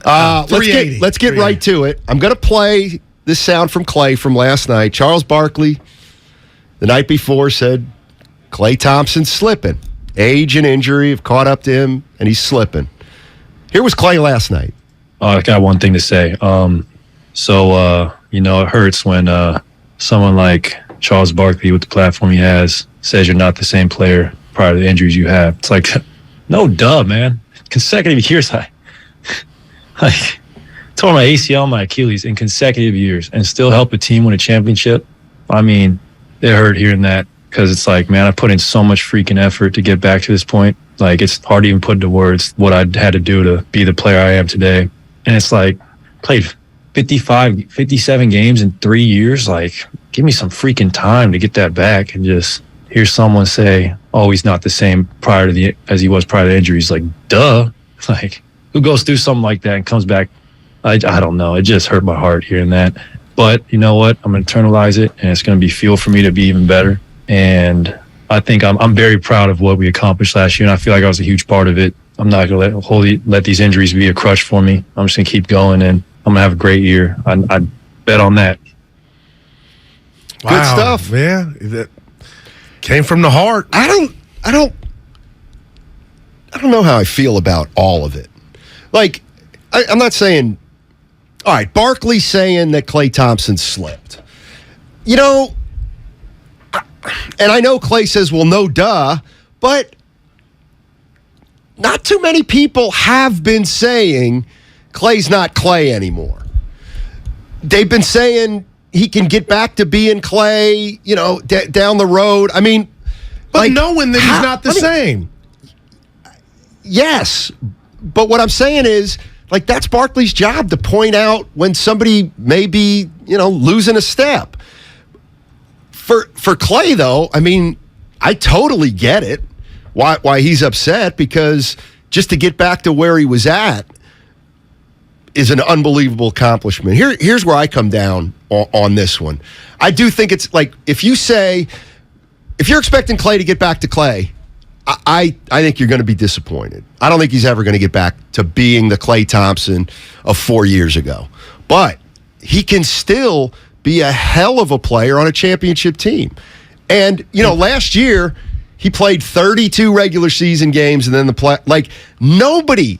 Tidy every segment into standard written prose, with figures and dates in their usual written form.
Let's get right to it. I'm going to play this sound from Klay from last night. Charles Barkley, the night before, said Klay Thompson's slipping. Age and injury have caught up to him, and he's slipping. Here was Klay last night. I got one thing to say. It hurts when someone like Charles Barkley, with the platform he has, says you're not the same player prior to the injuries you have. It's like, no duh, man. Consecutive years, I tore my ACL, my Achilles in consecutive years, and still help a team win a championship. I mean, it hurt hearing that, because it's like, man, I put in so much freaking effort to get back to this point. Like, it's hard to even put into words what I had to do to be the player I am today. And it's like, played 57 games in 3 years. Like, give me some freaking time to get that back, and just hear someone say, oh, he's not the same as he was prior to the injuries. Like, duh. Like, who goes through something like that and comes back? I don't know. It just hurt my heart hearing that. But you know what? I'm going to internalize it, and it's going to be fuel for me to be even better. And I think I'm very proud of what we accomplished last year, and I feel like I was a huge part of it. I'm not going to let these injuries be a crutch for me. I'm just going to keep going, and I'm going to have a great year. I bet on that. Wow. Good stuff. Yeah, that came from the heart. I don't know how I feel about all of it. Like, I'm not saying, all right, Barkley saying that Klay Thompson slipped. You know, and I know Klay says, well, no duh, but not too many people have been saying Klay's not Klay anymore. They've been saying he can get back to being Klay, down the road. I mean, but knowing that he's not the same. Yes, but what I'm saying is, like, that's Barkley's job to point out when somebody may be, losing a step. For Klay, though, I mean, I totally get it, why he's upset, because just to get back to where he was at is an unbelievable accomplishment. Here's where I come down on this one. I do think it's like, if you're expecting Klay to get back to Klay, I think you're going to be disappointed. I don't think he's ever going to get back to being the Klay Thompson of 4 years ago. But he can still be a hell of a player on a championship team. And, last year, he played 32 regular season games, and then nobody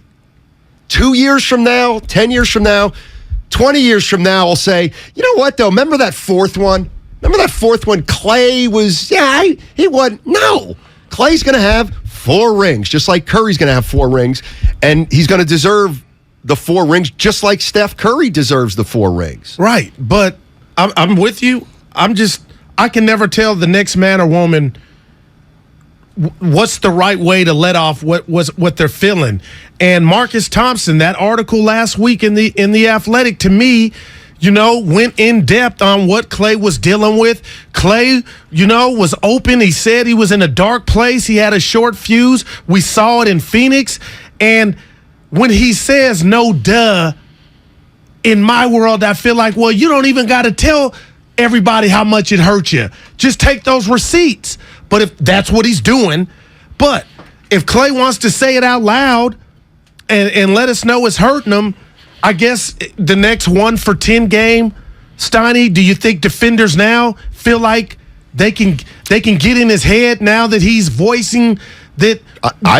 2 years from now, 10 years from now, 20 years from now will say, you know what, though, remember that fourth one? Remember that fourth one? Klay was, he won. No. Klay's going to have 4 rings, just like Curry's going to have 4 rings, and he's going to deserve the 4 rings just like Steph Curry deserves the 4 rings. Right, but I'm with you. I can never tell the next man or woman what's the right way to let off what they're feeling. And Marcus Thompson, that article last week in the Athletic, to me, went in depth on what Klay was dealing with. Klay, was open. He said he was in a dark place. He had a short fuse. We saw it in Phoenix. And when he says no duh, in my world, I feel like, well, you don't even got to tell everybody how much it hurt you. Just take those receipts. But if that's what he's doing, but if Klay wants to say it out loud and let us know it's hurting him, I guess the next 1 for 10 game, Steiny, do you think defenders now feel like they can get in his head now that he's voicing that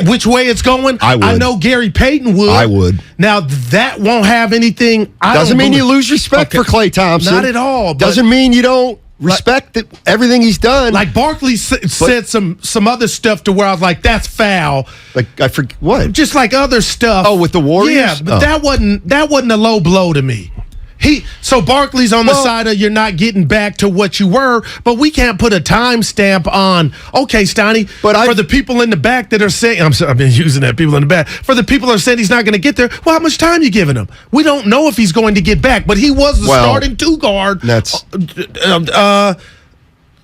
which way it's going? I would. I know Gary Payton would. I would. Now, that won't have anything. Doesn't mean you lose respect for Klay Thompson. Not at all. Doesn't mean you don't respect everything he's done. Like Barkley said some other stuff to where I was like, that's foul. Like, I forget what? Just like other stuff. Oh, with the Warriors? Yeah, but that wasn't a low blow to me. So Barkley's on the side of you're not getting back to what you were, but we can't put a timestamp on. Okay, Steiny, but for the people in the back that are saying, I've been using that, people in the back, for the people that are saying he's not going to get there, well, how much time you giving him? We don't know if he's going to get back, but he was the starting 2 guard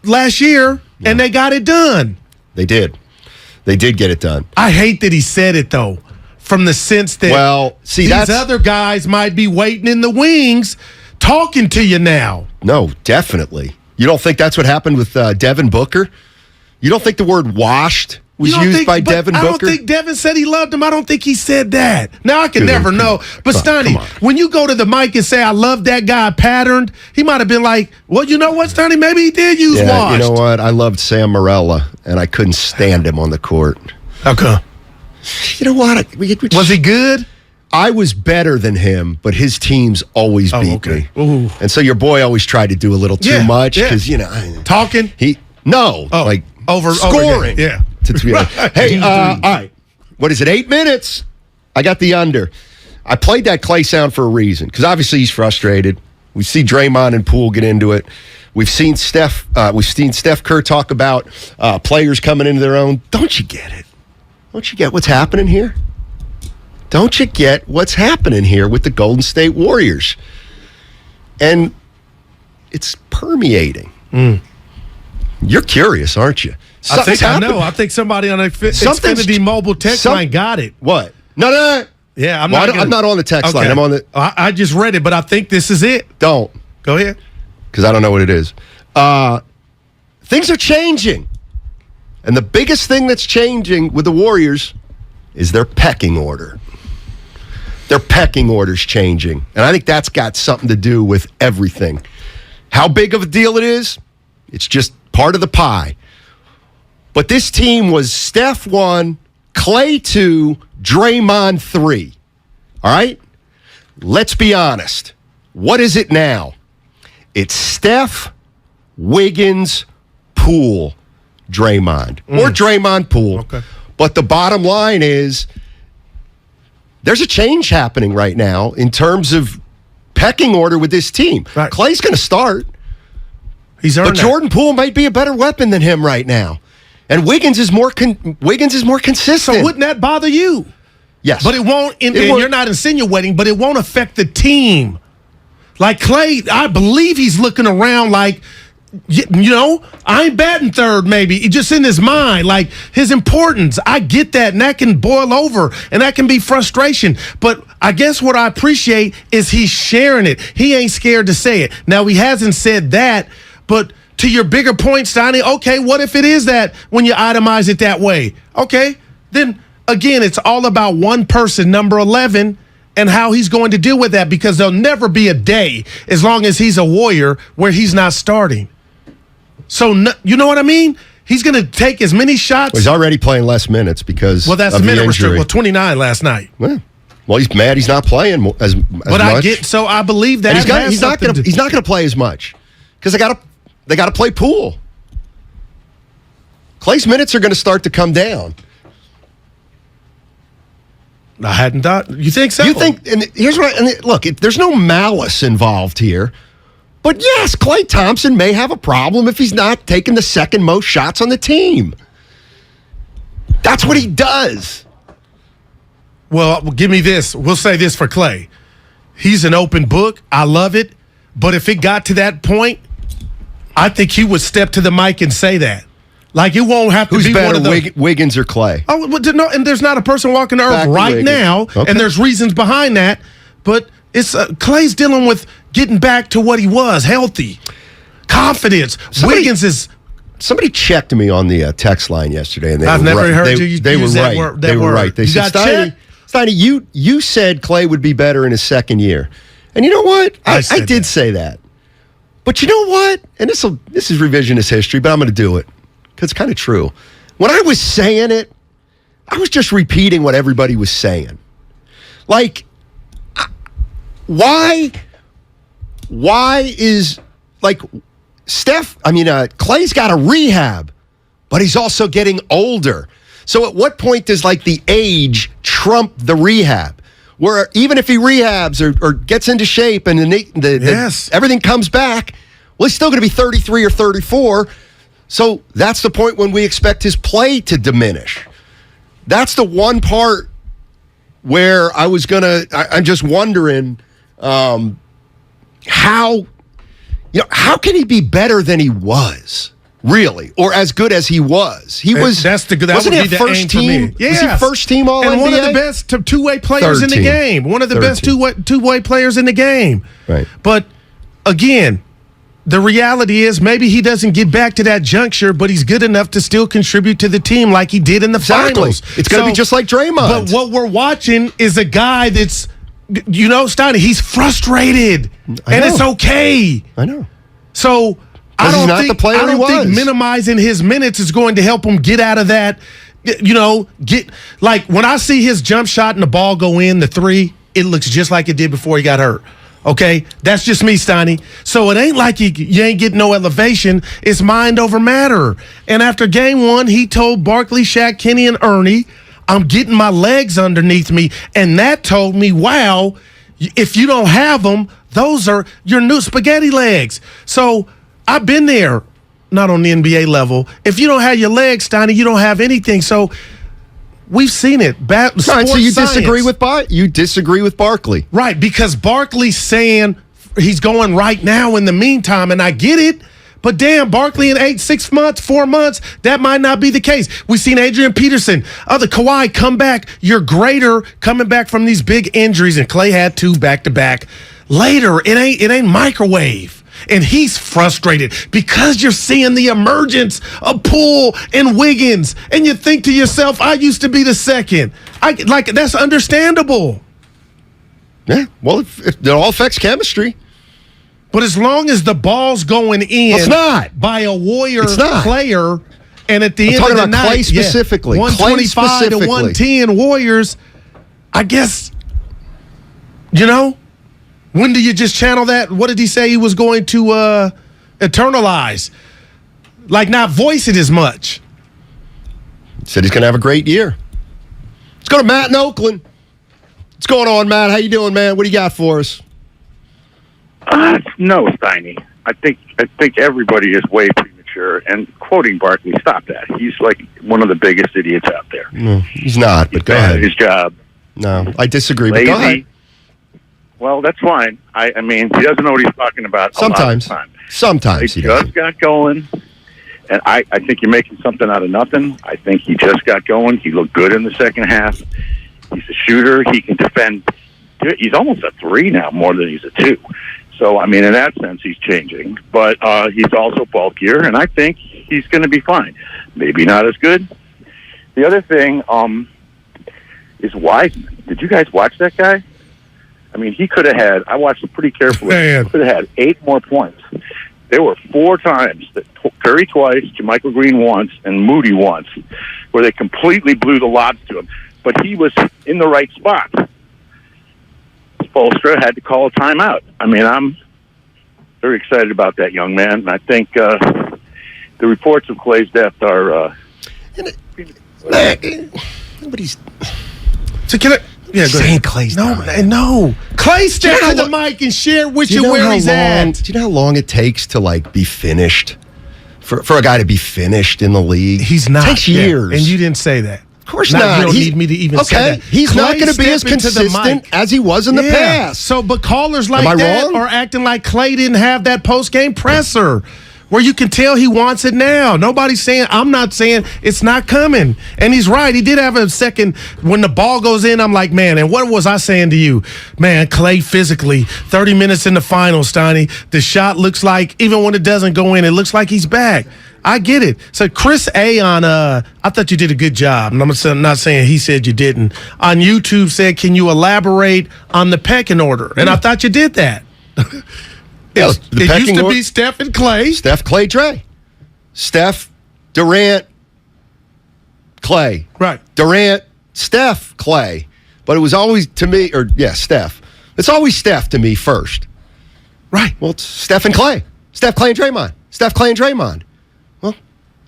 last year, and they got it done. They did. They did get it done. I hate that he said it, though. From the sense that these other guys might be waiting in the wings talking to you now. No, definitely. You don't think that's what happened with Devin Booker? You don't think the word washed was used by Devin Booker? I don't think Devin said he loved him. I don't think he said that. Now, I can never know. But, Steiny, when you go to the mic and say, I love that guy patterned, he might have been like, well, you know what, Steiny? Maybe he did use washed. You know what? I loved Sam Morella, and I couldn't stand him on the court. How come? You know what? Was he good? I was better than him, but his teams always beat me. Ooh. And so your boy always tried to do a little too much because, Talking? Over scoring. Yeah. Hey, all right. What is it, 8 minutes? I got the under. I played that Klay sound for a reason because obviously he's frustrated. We see Draymond and Poole get into it. We've seen Steph Curry talk about players coming into their own. Don't you get it? Don't you get what's happening here? Don't you get what's happening here with the Golden State Warriors? And it's permeating. You're curious, aren't you? I think somebody on the Xfinity mobile text line got it. What? No. Yeah, I'm not on the text line. I'm on the. I just read it, but I think this is it. Don't. Go ahead. Because I don't know what it is. Things are changing. And the biggest thing that's changing with the Warriors is their pecking order. Their pecking order's changing. And I think that's got something to do with everything. How big of a deal it is, it's just part of the pie. But this team was Steph 1, Klay 2, Draymond 3. All right? Let's be honest. What is it now? It's Steph, Wiggins, Poole, Draymond. Or Draymond, Poole. Okay. But the bottom line is there's a change happening right now in terms of pecking order with this team. Right. Klay's going to start. He's earned But Jordan Poole might be a better weapon than him right now. And Wiggins is more consistent. So wouldn't that bother you? Yes. But it won't, and you're not insinuating, but it won't affect the team. Like Klay, I believe he's looking around like, I ain't batting third maybe. Just in his mind, like his importance. I get that, and that can boil over, and that can be frustration. But I guess what I appreciate is he's sharing it. He ain't scared to say it. Now, he hasn't said that, but to your bigger point, Steiny, okay, what if it is that when you itemize it that way? Okay, then again, it's all about one person, number 11, and how he's going to deal with that, because there'll never be a day, as long as he's a Warrior, where he's not starting. So, you know what I mean? He's going to take as many shots. Well, he's already playing less minutes because that's of the minute injury. restriction. Well, 29 last night. Well, he's mad he's not playing as much. So I believe that he's not going to play as much because they got to play Poole. Klay's minutes are going to start to come down. I hadn't thought. You think so? You think? And here's what. Look, there's no malice involved here. But yes, Klay Thompson may have a problem if he's not taking the second most shots on the team. That's what he does. Well, give me this. We'll say this for Klay. He's an open book. I love it. But if it got to that point, I think he would step to the mic and say that. Like, it won't have to Who's be better, one of the Wiggins or Klay? Oh, no, and there's not a person walking the earth right now, and there's reasons behind that. But it's Klay's dealing with getting back to what he was, healthy, confidence. Wiggins is. Somebody checked me on the text line yesterday, and I've never heard you they use were that right. word. They were right. They said, Steiny, you said Klay would be better in his second year, and you know what? I did say that. But you know what? And this is revisionist history, but I'm going to do it because it's kind of true. When I was saying it, I was just repeating what everybody was saying. Like, why is, like, Klay's got a rehab, but he's also getting older. So at what point does, like, the age trump the rehab? Where even if he rehabs or gets into shape and everything comes back, well, he's still going to be 33 or 34. So that's the point when we expect his play to diminish. That's the one part where I'm just wondering how can he be better than he was? Really, or as good as he was? He was. That wasn't would he be the first aim team? for me. Yes. Was he first team All NBA? And one of the best two-way players in the game. One of the best two-way players in the game. Right. But again, the reality is maybe he doesn't get back to that juncture, but he's good enough to still contribute to the team like he did in the finals. It's going to be just like Draymond. But what we're watching is a guy that's, Steiny, he's frustrated, and it's okay. I know. So I don't think minimizing his minutes is going to help him get out of that. When I see his jump shot and the ball go in, the three, it looks just like it did before he got hurt. Okay? That's just me, Steiny. So it ain't like you ain't getting no elevation. It's mind over matter. And after game one, he told Barkley, Shaq, Kenny, and Ernie, I'm getting my legs underneath me. And that told me, wow, if you don't have them, those are your new spaghetti legs. So I've been there, not on the NBA level. If you don't have your legs, Steiny, you don't have anything. So we've seen it. So you disagree with Barkley, right? Because Barkley's saying he's going right now in the meantime, and I get it. But damn, Barkley in 6 months, 4 months, that might not be the case. We've seen Adrian Peterson, the Kawhi come back. You're greater coming back from these big injuries, and Klay had 2 back-to-back. Later, it ain't microwave. And he's frustrated because you're seeing the emergence of Poole and Wiggins. And you think to yourself, I used to be the second. That's understandable. Yeah, well, it all affects chemistry. But as long as the ball's going in it's not. by a Warrior player, and at the end of the night, Klay specifically. 125 to 110 Warriors, I guess, when do you just channel that? What did he say he was going to eternalize? Not voice it as much. Said he's going to have a great year. Let's go to Matt in Oakland. What's going on, Matt? How you doing, man? What do you got for us? No, Steiny. I think everybody is way premature. And quoting Barkley, stop that. He's like one of the biggest idiots out there. No, he's not, but go ahead. His job. No, I disagree, Lazy. but go ahead. Well, that's fine. I mean, he doesn't know what he's talking about Sometimes. a lot of the time. Sometimes he just got going, and I think you're making something out of nothing. I think he just got going. He looked good in the second half. He's a shooter. He can defend. He's almost a 3 now, more than he's a 2. So, I mean, in that sense, he's changing. But he's also bulkier, and I think he's going to be fine. Maybe not as good. The other thing is Wiseman. Did you guys watch that guy? I mean, he could have had, I watched it pretty carefully, he could have had 8 more points. There were 4 times, that Curry twice, JaMychal Green once, and Moody once, where they completely blew the lobs to him. But he was in the right spot. Spoelstra had to call a timeout. I mean, I'm very excited about that young man. And I think the reports of Klay's death are... Nobody's... So can I... Yeah, saying Klay's no. Klay stepped to the mic and shared with you where he's at. Do you know how long it takes to be finished? For a guy to be finished in the league? He's not. It takes years. And you didn't say that. Of course not. You don't need me to even say that. He's not going to be as consistent as he was in the past. So, but callers like that are acting like Klay didn't have that post-game presser where you can tell he wants it now. Nobody's saying, I'm not saying it's not coming. And he's right. He did have a second when the ball goes in. I'm like, man, and what was I saying to you? Man, Klay physically, 30 minutes in the finals, Steiny. The shot looks like, even when it doesn't go in, it looks like he's back. I get it. So Chris A on, I thought you did a good job. And I'm not saying he said you didn't. On YouTube said, can you elaborate on the pecking order? And I thought you did that. It used to be Steph and Klay. Steph, Klay, Dre. Steph, Durant, Klay. Right. Durant, Steph, Klay. But it was always, to me, Steph. It's always Steph to me first. Right. Well, it's Steph and Klay. Steph, Klay, and Draymond. Steph, Klay, and Draymond. Well,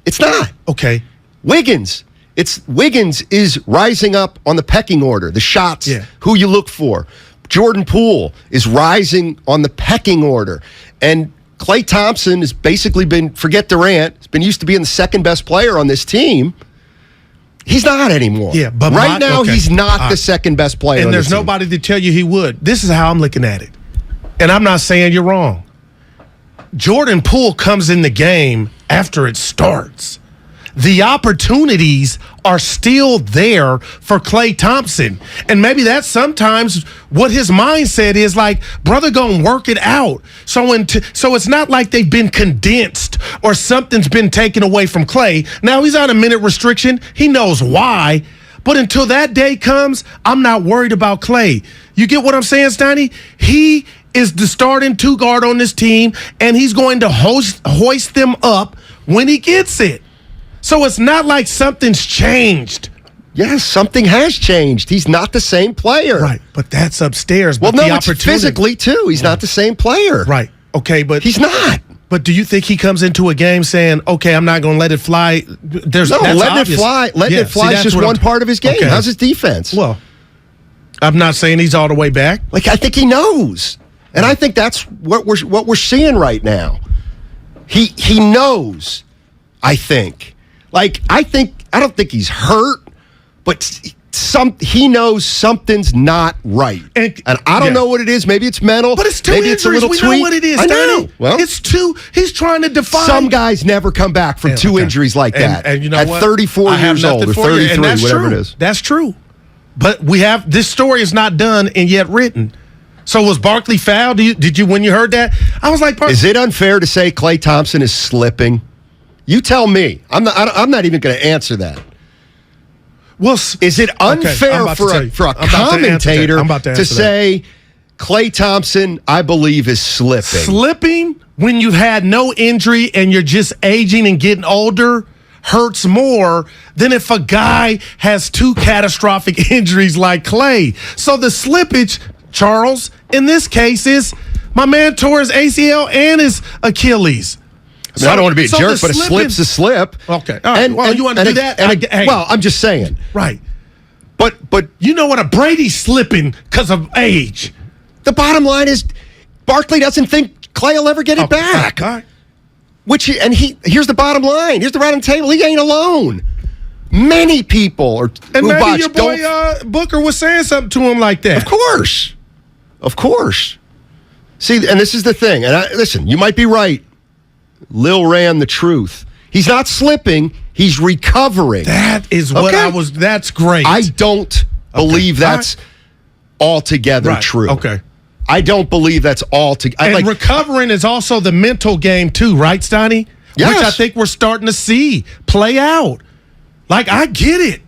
it's not. Okay. Wiggins is rising up on the pecking order, the shots, who you look for. Jordan Poole is rising on the pecking order. And Klay Thompson has basically forget Durant, has been used to being the second best player on this team. He's not anymore. Yeah, but right now, he's not the second best player and on there's the team. Nobody to tell you he would. This is how I'm looking at it. And I'm not saying you're wrong. Jordan Poole comes in the game after it starts. the opportunities are still there for Klay Thompson. And maybe that's sometimes what his mindset is like, brother, gonna work it out. So it's not like they've been condensed or something's been taken away from Klay. Now he's on a minute restriction. He knows why. But until that day comes, I'm not worried about Klay. You get what I'm saying, Steiny? He is the starting two guard on this team, and he's going to hoist them up when he gets it. So it's not like something's changed. Yes, something has changed. He's not the same player. Right, but that's upstairs. Well, but no, the it's physically, too. He's not the same player. Right, okay, but... He's not. But do you think he comes into a game saying, okay, I'm not going to let it fly? Letting it fly is just one part of his game. Okay. How's his defense? Well, I'm not saying he's all the way back. Like, I think he knows. And I think that's what we're seeing right now. He knows, I think. Like, I don't think he's hurt, but he knows something's not right. And I don't know what it is. Maybe it's mental. But it's two Maybe injuries. It's a little we tweak. know what it is, I know. Danny. Well, it's two. He's trying to define. Some guys never come back from two injuries like that. And you know at what? 34 years old or 33, whatever it is. That's true. But this story is not done and yet written. So was Barkley fouled? Did you when you heard that? I was like, is it unfair to say Klay Thompson is slipping? You tell me. I'm not even going to answer that. Well, is it unfair for a commentator to say Klay Thompson, I believe, is slipping? Slipping when you've had no injury and you're just aging and getting older hurts more than if a guy has two catastrophic injuries like Klay. So the slippage, Charles, in this case is my man tore his ACL and his Achilles. I don't want to be a jerk, but a slip's a slip. Okay. All right. You want to do that? Well, I'm just saying. Right. But you know what? A Brady's slipping because of age. The bottom line is Barkley doesn't think Klay will ever get it back. All right. Here's the bottom line. Here's the right on the table. He ain't alone. Many people are. And maybe your boy Booker was saying something to him like that. Of course. See, and this is the thing. And listen, you might be right. Lil ran the truth. He's not slipping. He's recovering. That is what that's great. I don't believe that's altogether true. Okay. I don't believe that's altogether. And recovering is also the mental game too, right, Steiny? Yes. Which I think we're starting to see play out. Like, I get it.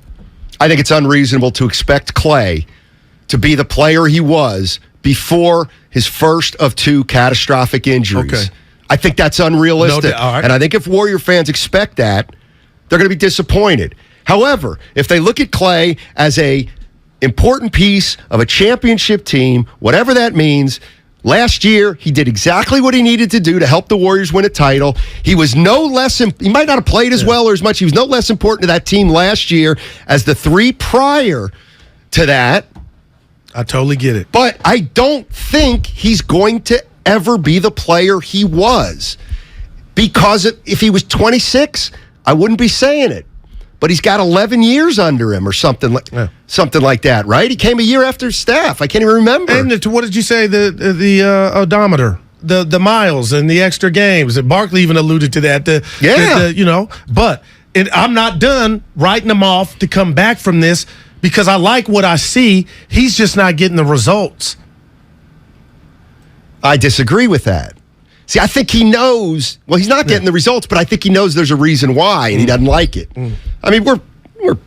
I think it's unreasonable to expect Klay to be the player he was before his first of two catastrophic injuries. Okay. I think that's unrealistic. All right. And I think if Warrior fans expect that, they're going to be disappointed. However, if they look at Klay as a important piece of a championship team, whatever that means, last year he did exactly what he needed to do to help the Warriors win a title. He was no less, he might not have played as well or as much. He was no less important to that team last year as the three prior to that. I totally get it. But I don't think he's going to ever be the player he was. Because if he was 26, I wouldn't be saying it. But he's got 11 years under him or something like that, right? He came a year after Steph. I can't even remember. And what did you say, the odometer? The miles and the extra games. Barkley even alluded to that. But I'm not done writing him off to come back from this because I like what I see. He's just not getting the results. I disagree with that. See, I think he knows. Well, he's not getting the results, but I think he knows there's a reason why, and he doesn't like it. I mean,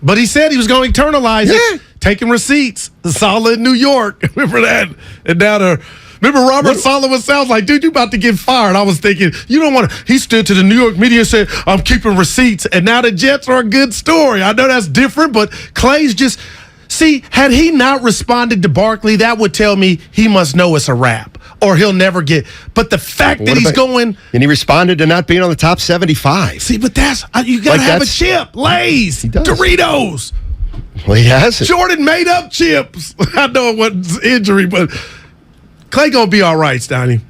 But he said he was going to internalize it, taking receipts. Solid New York. Remember that? And down there. Remember Robert Saleh sounds like, dude, you about to get fired. I was thinking, you don't want to. He stood to the New York media and said, I'm keeping receipts. And now the Jets are a good story. I know that's different, but Klay's just. See, had he not responded to Barkley, that would tell me he must know it's a wrap or he'll never get. But the fact that he's going. And he responded to not being on the top 75. See, but you got to have a chip. Lay's, Doritos. Well, he has it. Jordan made up chips. I know it wasn't injury, but Klay going to be all right, Steiny.